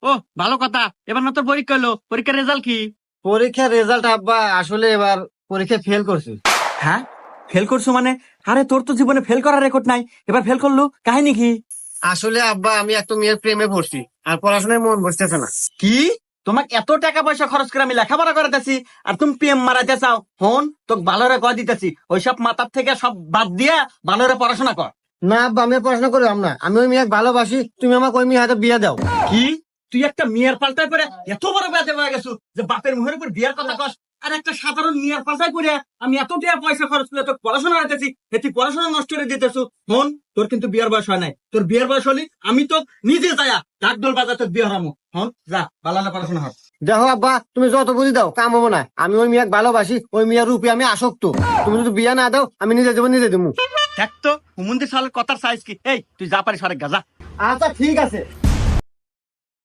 ও, ভালো কথা। এবার না তোর পরীক্ষা হলো, পরীক্ষার রেজাল্ট কি? পরীক্ষার রেজাল্ট আব্বা আসলে এবার পরীক্ষায় ফেল করছি। হ্যাঁ, ফেল করছো মানে? আরে তোর তো জীবনে ফেল করার রেকর্ড নাই, এবার ফেল করলো, কাহিনী কি? আসলে আব্বা আমি একটা মেয়ের প্রেমে পড়ছি, আর পড়াশোনায় মন বসতেছে না। কি? তোমাকে এত টাকা পয়সা খরচ করে আমি লেখাপড়া করাতেছি, আর তুমি প্রেম মারাতে চাও? হন, তোকে ভালোরে কয় দিতেছি, ওইসব মাথার থেকে সব বাদ দিয়া ভালোরে পড়াশোনা কর। না আব্বা, আমি আর পড়াশোনা করলাম না, আমি ওই মেয়ে ভালোবাসি, তুমি আমাকে ওই মেয়ে হাতে বিয়ে দাও। কি? তুই একটা মেয়ের পাল্টায় করে এত বড় ব্যাধে হয়ে গেছো যে বাপের মুখের উপর বিয়ার কথা কস? আর একটা সাধারণ মেয়ের পাল্টায় করে আমি এত টাকা পয়সা খরচ করে তোকে পড়াশোনা দিতেছি, তুই পড়াশোনা নষ্ট করে দিতেছো। হন, তোর কিন্তু বিয়ার বয়স হয় নাই, তোর বিয়ার বয়স হলি আমি তো নিজে যায়া ডাকডোল বাজার তোর বিয়ে হারামো। হন, যা ভালো পড়াশোনা হয়। দেখো আব্বা, তুমি যত বুঝি দাও কাম হবো না, আমি ওই মেয়ে ভালোবাসি, ওই মেয়ের রূপে আমি আসক্ত। তুমি যদি বিয়ে না দাও আমি নিজে যাবো, নিজে দেবো। দেখ তো হুমন্দির সালের কথার সাইজ কি। এই তুই যা পারিস অনেক গা, যা। আচ্ছা ঠিক আছে।